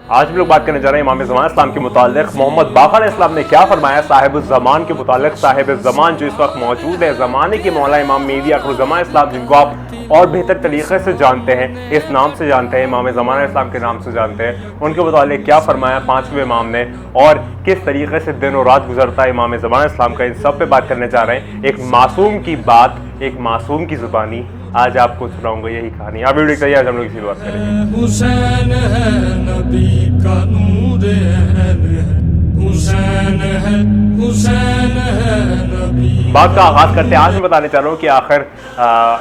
आज हम लोग बात करने जा रहे हैं इमाम ज़मान इस्लाम के मुतालिक मोहम्मद बाक़र इस्लाम ने क्या फरमाया साहिब ज़मान के मुतालिक। साहिब ज़मान जो इस वक्त मौजूद है, ज़माने के मौला इमाम मेहदी अक़रुज़्ज़मान इस्लाम, जिनको आप और बेहतर तरीके से जानते हैं, इस नाम से जानते हैं, इमाम ज़मान इस्लाम के नाम से जानते हैं, उनके मुतालिक क्या फरमाया पाँचवें इमाम ने और किस तरीके से दिन और रात गुजरता है इमाम ज़मान इस्लाम का, इन सब पे बात करने जा रहे हैं। एक मासूम की बात, एक मासूम की ज़ुबानी आज आपको सुनाऊंगा यही कहानी। आप वीडियो देखिए, आज हम लोग इसी बात करेंगे। हुसैन है नबी का नूर है, हुसैन है, हुसैन है नबी। बात का आगाज़ करते हैं। आज मैं बताने चाह रहा हूँ कि आखिर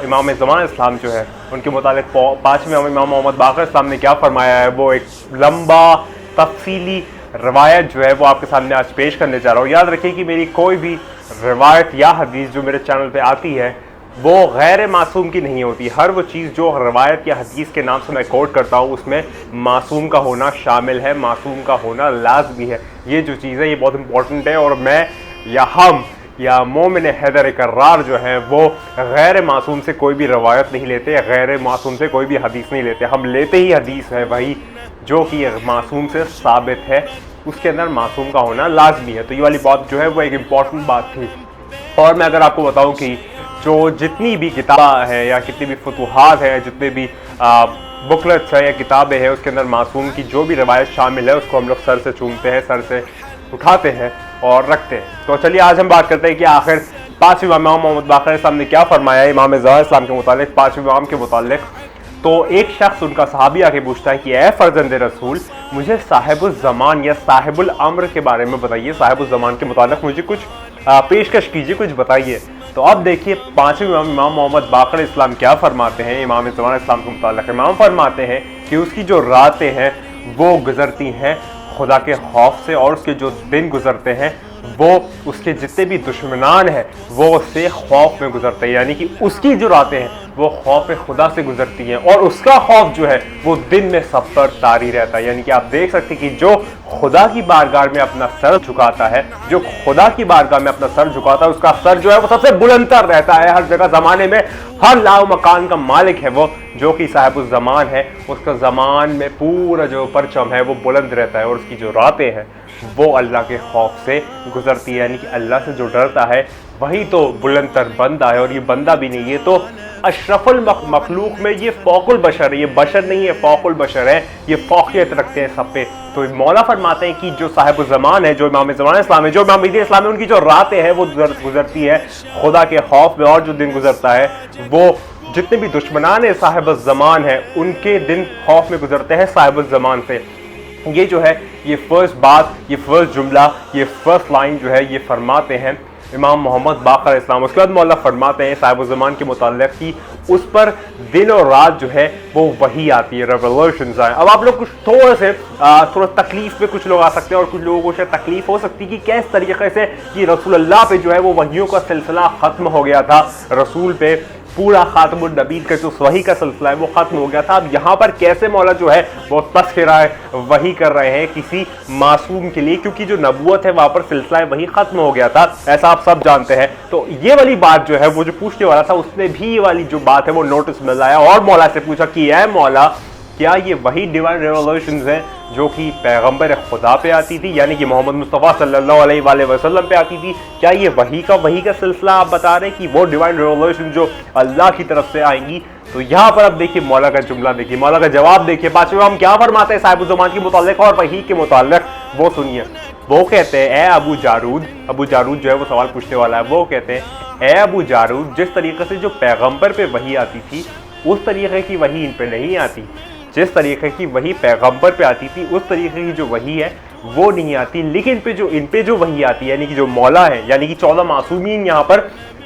इमाम ज़मान इस्लाम जो है उनके मुतालिक पाँचवें इमाम मोहम्मद बाक़र इस्लाम ने क्या फरमाया है। वो एक लंबा तफसीली रवायत जो है वो आपके सामने आज पेश करने जा रहा हूँ। याद रखिए कि मेरी कोई भी रवायत या हदीस जो मेरे चैनल पे आती है वो गैर मासूम की नहीं होती। हर वो चीज़ जो रवायत या हदीस के नाम से मैं कोट करता हूँ उसमें मासूम का होना शामिल है, मासूम का होना लाज़मी है। ये जो चीज़ है ये बहुत इंपॉर्टेंट है और मैं या हम या मोमिन हैदर करार जो है वो गैर मासूम से कोई भी रवायत नहीं लेते, गैर मासूम से कोई भी हदीस नहीं लेते। हम लेते ही हदीस है वही जो कि मासूम से साबित है, उसके अंदर मासूम का होना लाजमी है। तो ये वाली बात जो है वो एक इम्पॉर्टेंट बात थी। और मैं अगर आपको बताऊं कि जो जितनी भी किताबें हैं या कितनी भी फतूहात है, जितने भी बुकलेट्स हैं या किताबें हैं, उसके अंदर मासूम की जो भी रवायत शामिल है उसको हम लोग सर से चूमते हैं, सर से उठाते हैं और रखते हैं। तो चलिए आज हम बात करते हैं कि आखिर पाँचवें इमाम मोहम्मद बाक़र इस्लाम ने क्या फरमाया इमाम ज़मान इस्लाम के मुतालिक, पाँचवें इमाम के मुतालिक। तो एक शख्स उनका सहाबी आके पूछता है कि ए फर्जंद रसूल, मुझे साहिबुल ज़मान या साहिबुल अम्र के बारे में बताइए, साहिबुल ज़मान के मुतालिक मुझे कुछ पेशकश कीजिए, कुछ बताइए। तो अब देखिए पाँचवें इमाम मोहम्मद बाक़र इस्लाम क्या फरमाते हैं इमाम ज़मान इस्लाम के मुतालिक। इमाम फरमाते हैं कि उसकी जो रातें हैं वो गुजरती हैं खुदा के खौफ से, और उसके जो दिन गुजरते हैं वो उसके जितने भी दुश्मनान हैं वो उससे खौफ में गुजरते हैं। यानी कि उसकी जो रातें हैं वो खौफ खुदा से गुजरती हैं और उसका खौफ जो है वो दिन में सब पर तारी रहता है। यानी कि आप देख सकते हैं कि जो खुदा की बारगाह में अपना सर झुकाता है, जो खुदा की बारगाह में अपना सर झुकाता है, उसका सर जो है वो सबसे बुलंदतर रहता है हर जगह। ज़माने में हर लाओ मकान का मालिक है वो, जो कि साहिबुल ज़मान है, उसका ज़मान में पूरा जो परचम है वो बुलंद रहता है और उसकी जो रातें हैं वो अल्लाह के खौफ से गुजरती है। यानी कि अल्लाह से जो डरता है वही तो बुलंदतर बंदा है, और ये बंदा भी नहीं, ये तो अशरफुल मखलूक में ये फ़ौकुल बशर है, ये बशर नहीं है फ़ौकुल बशर है, ये फ़ौकियत रखते हैं सब पे। तो मौला फरमाते हैं कि जो साहिबुल ज़मान है, जो इमाम ज़मान इस्लाम है, जो इमाम मेहदी इस्लाम है, उनकी जो रातें हैं वो गुजरती है खुदा के खौफ में, और जो दिन गुजरता है वो जितने भी दुश्मनान है साहिबुल ज़मान है उनके दिन खौफ में गुजरते हैं साहिबुल ज़मान से। ये जो है ये फर्स्ट बात, ये फर्स्ट जुमला, ये फर्स्ट लाइन जो है ये फरमाते हैं इमाम मोहम्मद बाक़र इस्लाम। उसके बाद मौला फरमाते हैं साहिबुल ज़मान के मुताल्लिक़ कि उस पर दिन और रात जो है वो वही आती है, रेवोल्यूशंस आए। अब आप लोग कुछ थोड़ा तकलीफ में कुछ लोग आ सकते हैं और कुछ लोगों को शायद तकलीफ हो सकती है कि किस तरीके से कि रसूलुल्लाह पे जो है वो वहियों का सिलसिला ख़त्म हो गया था, रसूल पे पूरा खातमुन नबी का जो वही का सिलसिला है वो ख़त्म हो गया था। अब यहाँ पर कैसे मौला जो है वो तस्खिरा वही कर रहे हैं किसी मासूम के लिए, क्योंकि जो नबूवत है वहाँ पर सिलसिला वही ख़त्म हो गया था, ऐसा आप सब जानते हैं। तो ये वाली बात जो है वो जो पूछने वाला था उसने भी ये वाली जो बात है वो नोटिस में लाया और मौला से पूछा कि ऐ मौला, क्या ये वही डिवाइन रेवोल्यूशंस हैं जो कि पैगंबर खुदा पे आती थी, यानी कि मोहम्मद मुस्तफ़ा सल्लल्लाहु अलैहि वसल्लम पे आती थी? क्या ये वही का सिलसिला आप बता रहे हैं कि वो डिवाइन रेवोल्यूशन जो अल्लाह की तरफ से आएंगी? तो यहाँ पर अब देखिए मौला का जुमला, देखिए मौला का जवाब, देखिए पाँचवें इमाम क्या फरमाते हैं साहिबुल ज़मान के मुताल्लिक़ और वही के मुताल्लिक़, वो सुनिए। वो कहते हैं ए अबू जारूद, अबू जारूद जो है वो सवाल पूछने वाला है, वो कहते हैं ए अबू जारूद, जिस तरीके से जो पैगंबर पे वही आती थी उस तरीके की वही इन पे नहीं आती, जिस तरीके की वही पैगंबर पे आती थी उस तरीके की जो वही है वो नहीं आती, लेकिन इन पे जो वही आती है, यानी कि जो मौला है, यानी कि 14 मासूमीन यहाँ पर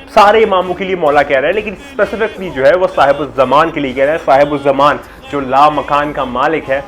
सारे इमामों के लिए मौला कह रहे हैं, लेकिन स्पेसिफिकली जो है वो साहिबुल ज़मान के लिए कह रहे हैं। साहिबुल ज़मान जो ला मकान का मालिक है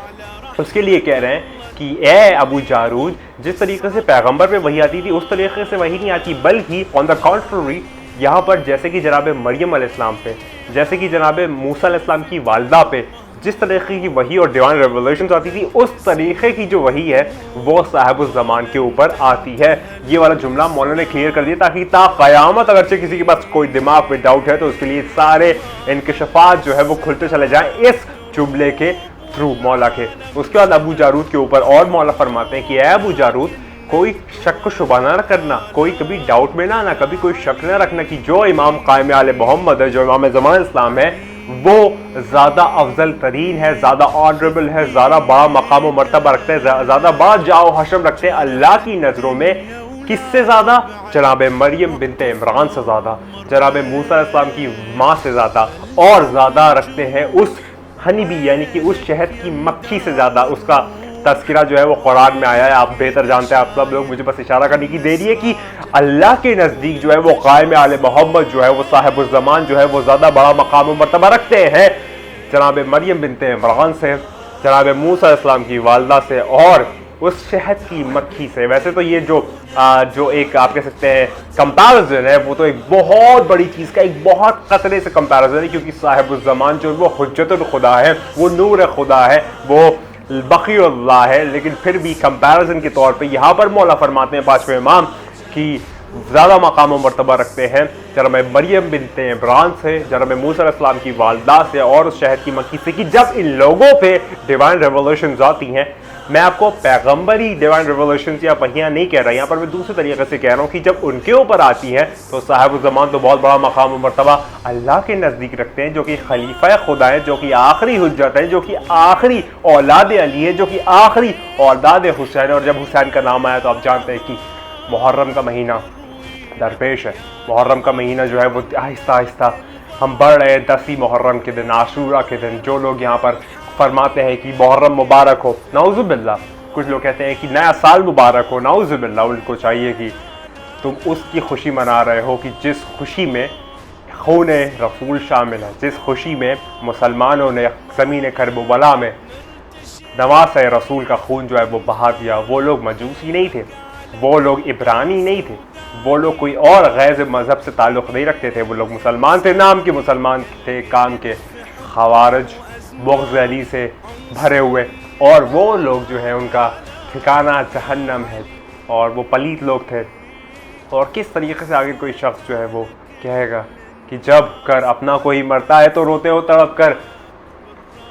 उसके लिए कह रहे हैं कि ए अबू जारूद, जिस तरीके से पैगंबर पे वही आती थी उस तरीके से वही नहीं आती, बल्कि ऑन द कॉन्ट्ररी यहाँ पर जैसे कि जनाब मरियम अलैहिस्सलाम पे, जैसे कि जनाब मूसा अलैहिस्सलाम की वालदा पे जिस तरीके की वही और डिवाइन रेवोल्यूशन आती थी उस तरीके की जो वही है वो साहिबुल ज़मान के ऊपर आती है। ये वाला जुमला मौलाना ने क्लियर कर दिया ताकि ता क़यामत अगरचे किसी के पास कोई दिमाग में डाउट है तो उसके लिए सारे इंकशाफात जो है वो खुलते चले जाएं इस जुमले के थ्रू मौला के। उसके बाद अबू जारूद के ऊपर और मौला फरमाते हैं कि ऐ अबू जारूद, कोई शक शुबा ना करना, कोई कभी डाउट में ना आना, कभी कोई शक ना रखना कि जो इमाम कायम आले मोहम्मद है, जो इमाम ज़मान इस्लाम है, वो ज़्यादा अफजल तरीन है, ज़्यादा ऑनरेबल है, ज़्यादा बड़ा मकाम व मर्तबा रखते हैं, ज़्यादा बड़ा जाओ हशम रखते हैं अल्लाह की नज़रों में। किससे ज़्यादा? जनाब मरियम बिनते इमरान से ज़्यादा, जनाब मूसा इस्लाम की माँ से ज़्यादा, और ज़्यादा रखते हैं उस हनीबी यानी कि उस शहद की मक्खी से ज़्यादा। उसका तस्करा जो है वो कुरान में आया है, आप बेहतर जानते हैं, आप सब लोग, मुझे बस इशारा करने की देरी है कि अल्लाह के नज़दीक जो है वो कायम आले मोहम्मद जो है वो साहिबुज़्ज़मान जो है वो ज़्यादा बड़ा मकाम व मर्तबा रखते हैं जनाब मरियम बिनते इमरान से, जनाब मूसा इस्लाम की वालदा से और उस शहद की मक्खी से। वैसे तो ये जो एक आप कह सकते हैं कंपैरिजन है, वो तो एक बहुत बड़ी चीज़ का एक बहुत खतरे से कंपैरिजन है, क्योंकि साहिबुज़्ज़मान जो वो हुज्जतुल खुदा है, वो नूर खुदा है, वो बक़ीउल्लाह है। लेकिन फिर भी कंपैरिजन के तौर पे यहाँ पर मौला फरमाते हैं पांचवें इमाम की ज़्यादा मकाम व मर्तबा रखते हैं जनाब मरियम बिनते इमरान से, जनाब मूसा अलैहिस्सलाम की वालदा से और उस शहद की मक्खी से, कि जब इन लोगों पे डिवाइन रेवोल्यूशंस आती हैं, मैं आपको पैगंबरी डिवाइन रेवोल्यूशंस या वहियाँ नहीं कह रहा, यहाँ पर मैं दूसरे तरीके से कह रहा हूँ कि जब उनके ऊपर आती हैं तो साहिबुज़्ज़मान तो बहुत बड़ा मकाम व मर्तबा अल्लाह के नज़दीक रखते हैं, जो कि खलीफा खुदा है, जो कि आखिरी हुज्जत है, जो कि आखिरी औलाद अली है, जो कि आखिरी औलाद हुसैन। और जब हुसैन का नाम आया तो आप जानते हैं कि मुहर्रम का महीना दरपेश है। मुहर्रम का महीना जो है वो आहिस्ता आहिस्ता हम बढ़ रहे हैं। 10 मुहर्रम के दिन, आशूरा के दिन, जो लोग यहाँ पर फरमाते हैं कि मुहर्रम मुबारक हो, नाउज़ुबिल्लाह, कुछ लोग कहते हैं कि नया साल मुबारक हो, नाउज़ुबिल्लाह, उनको चाहिए कि तुम उसकी खुशी मना रहे हो कि जिस खुशी में खून रसूल शामिल है, जिस खुशी में मुसलमानों ने ज़मीन करबला में नवास रसूल का खून जो है वो बहा दिया। वो लोग मजूसी नहीं थे, वो लोग इब्रानी नहीं थे, वो लोग कोई और गैर मज़हब से ताल्लुक़ नहीं रखते थे, वो लोग मुसलमान थे, नाम के मुसलमान थे, काम के खवारिज बुग़्ज़ अली से भरे हुए, और वो लोग जो है उनका ठिकाना जहन्नम है और वो पलीत लोग थे। और किस तरीके से आगे कोई शख्स जो है वो कहेगा कि जब कर अपना कोई मरता है तो रोते हो तड़प कर,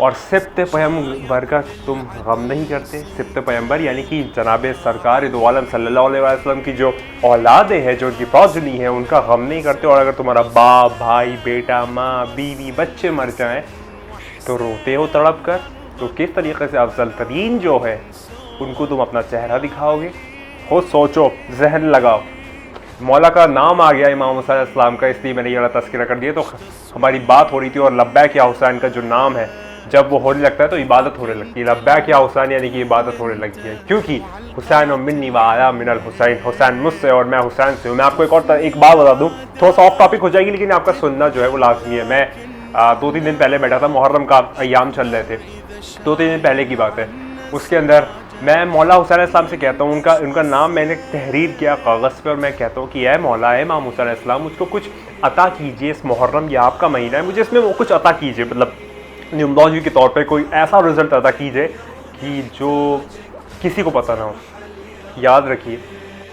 और सिब्त पैगंबर का तुम गम नहीं करते। सिब्त पैगंबर यानी कि जनाब सरकार दो आलम सल्लल्लाहु अलैहि वसल्लम की जो औलादें हैं, जो उनकी प्रोजनी है, उनका गम नहीं करते। और अगर तुम्हारा बाप, भाई, बेटा, माँ, बीवी, बच्चे मर जाएं तो रोते हो तड़प कर। तो किस तरीके से अफजल तरीन जो है उनको तुम अपना चेहरा दिखाओगे? खुद सोचो, जहन लगाओ। मौला का नाम आ गया इमाम हुसैन अलैहिस्सलाम का, इसलिए मैंने ये तज़किरा कर दिया। तो हमारी बात हो रही थी, और लब्बैक या हुसैन का जो नाम है जब वो होने लगता है तो इबादत होने लगती है। लब्बैक या हुसैन यानी कि इबादत होने लगती है, क्योंकि हुसैन और मिन्नी व आया मिनल हुसैन, हुसैन मुझसे और मैं हुसैन से हूँ। मैं आपको एक बात बता दूँ, थोड़ा सा ऑफ टॉपिक हो जाएगी, लेकिन आपका सुनना जो है वो लाजमी है। मैं 2-3 दिन पहले बैठा था, मुहर्रम का अय्याम चल रहे थे, 2-3 दिन पहले की बात है। उसके अंदर मैं मौला हुसैन अलैहिस्सलाम से कहता हूँ, उनका नाम मैंने तहरीर किया कागज़ पे, और मैं कहता हूँ कि ऐ मौला, है इमाम हुसैन अलैहिस्सलाम, मुझको कुछ अता कीजिए। इस मुहर्रम ये आपका महीना है, मुझे इसमें वो कुछ अता कीजिए, मतलब न्यूमरोलॉजी के तौर पे कोई ऐसा रिजल्ट अता कीजिए कि जो किसी को पता ना हो। याद रखिए,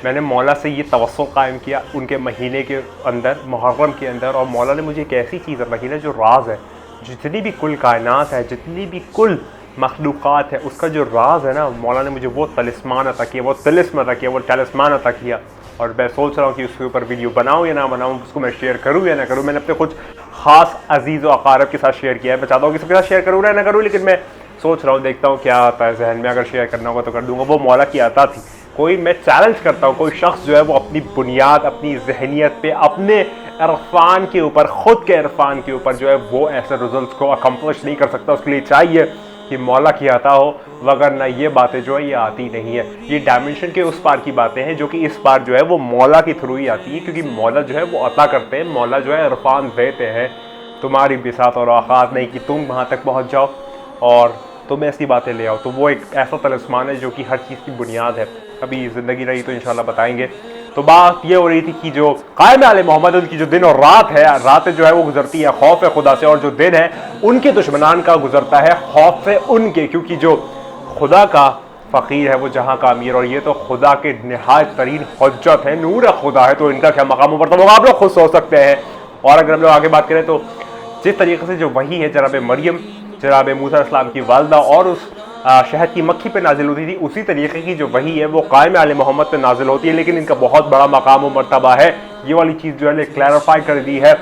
मैंने मौला से ये तवस्सुल कायम किया उनके महीने के अंदर, मुहर्रम के अंदर, और मौला ने मुझे एक ऐसी चीज़ अता की ना जो राज है। जितनी भी कुल कायनात है, जितनी भी कुल मखलूक़ात है, उसका जो राज है ना, मौला ने मुझे वो तलिस्मान अता किया, वो तिलिस्म अता किया, वो टलिस्मान अता किया। और मैं सोच रहा हूँ कि उसके ऊपर वीडियो बनाऊँ या ना बनाऊँ, उसको मैं शेयर करूँ या ना करूँ। मैंने अपने कुछ ख़ास अजीज़ व अक़ारब के साथ शेयर किया है, मैं चाहता हूँ कि सबके साथ शेयर करूँ या ना करूँ, लेकिन मैं सोच रहा हूँ, देखता हूँ क्या आता है जहन में। अगर शेयर करना होगा तो कर दूँगा। वो मौला की अता थी। कोई, मैं चैलेंज करता हूँ, कोई शख्स जो है वो अपनी बुनियाद, अपनी जहनीत पे, अपने इरफान के ऊपर, ख़ुद के इरफान के ऊपर जो है वो ऐसे रिजल्ट्स को अकम्प्लिश नहीं कर सकता। उसके लिए चाहिए कि मौला की अता हो, वगरना ये बातें जो है ये आती नहीं है। ये डायमेंशन के उस पार की बातें हैं जो कि इस पार जो है वो मौला के थ्रू ही आती है, क्योंकि मौला जो है वो अता करते हैं, मौला जो है इरफान देते हैं। तुम्हारी बिसात और औकात नहीं कि तुम वहाँ तक पहुँच जाओ और तुम ऐसी बातें ले आओ। तो वो एक ऐसा तलिस्मान है जो कि हर चीज़ की बुनियाद है। कभी ज़िंदगी रही तो इंशाल्लाह बताएंगे। तो बात ये हो रही थी कि जो कायम आले मोहम्मद उनकी जो दिन और रात है, रात जो है वो गुजरती है खौफ खुदा से, और जो दिन है उनके दुश्मनान का गुजरता है खौफ उनके, क्योंकि जो खुदा का फ़कीर है वो जहाँ का अमीर, और ये तो खुदा के नहायत तरीन हुज्जत है, नूर खुदा है। तो इनका क्या मकाम मर्तबा होगा आप लोग खुद सोच सकते हैं। और अगर हम लोग आगे बात करें तो जिस तरीके से जो वही है जनाब मरियम जनाब मूसा अलैहिस्सलाम की वालदा और उस शहद की मक्खी पे नाजिल होती थी, उसी तरीके की जो वही है वो कायम आले मोहम्मद पे नाजिल होती है, लेकिन इनका बहुत बड़ा मकाम और मर्तबा है। ये वाली चीज़ जो है क्लैरिफाई कर दी है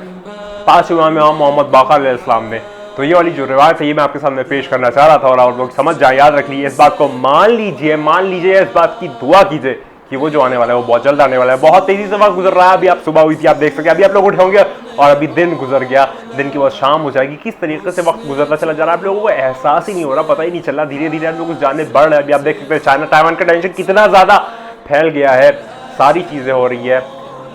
पाँच इमाम मोहम्मद बाक़र अलैहिस्सलाम ने। तो ये वाली जो रिवायत है ये मैं आपके सामने पेश करना चाह रहा था, और आप लोग समझ जाए, याद रख लीजिए, इस बात को मान लीजिए, इस बात की दुआ कीजिए कि वो जो आने वाला है वो बहुत जल्द आने वाला है। बहुत तेजी से वक्त गुजर रहा है, अभी आप सुबह हुई थी, आप देख सकते हैं, अभी आप लोग उठे होंगे और अभी दिन गुजर गया, दिन के बाद शाम हो जाएगी। किस तरीके से वक्त गुजरता चला जा रहा है, आप लोगों को एहसास ही नहीं हो रहा, पता ही नहीं चल रहा, धीरे धीरे आप लोग कुछ जाने बढ़ रहे हैं। अभी आप देख सकते हैं चाइना ताइवान का टेंशन कितना ज़्यादा फैल गया है, सारी चीज़ें हो रही है।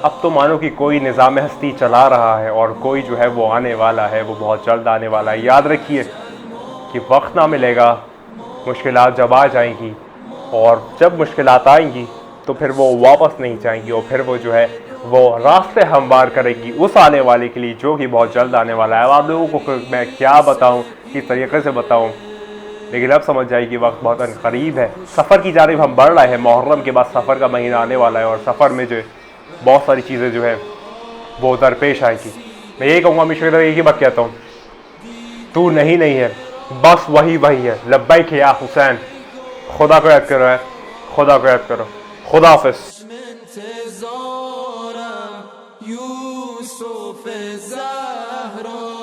अब तो मानो कि कोई निज़ाम हस्ती चला रहा है और कोई जो है वो आने वाला है, वो बहुत जल्द आने वाला है। याद रखिए कि वक्त ना मिलेगा, मुश्किलात जब आ जाएंगी, और जब मुश्किलात आएंगी तो फिर वो वापस नहीं जाएंगी, और फिर वो जो है वो रास्ते हमवार करेगी उस आने वाले के लिए जो कि बहुत जल्द आने वाला है। अब आप लोगों को मैं क्या बताऊं, किस तरीके से बताऊं, लेकिन अब समझ जाए कि वक्त बहुत करीब है। सफ़र की जानिब हम बढ़ रहे हैं, मुहर्रम के बाद सफ़र का महीना आने वाला है, और सफ़र में जो बहुत सारी चीज़ें जो है वो दरपेश आएगी। मैं यही कहूँगा, हमेशा एक ही बात कहता हूँ, तू नहीं है, बस वही है। लब्बैक या हुसैन। खुदा को याद करो, खुदा को याद करो। खुदा हाफिज़। यूसुफ ज़हरा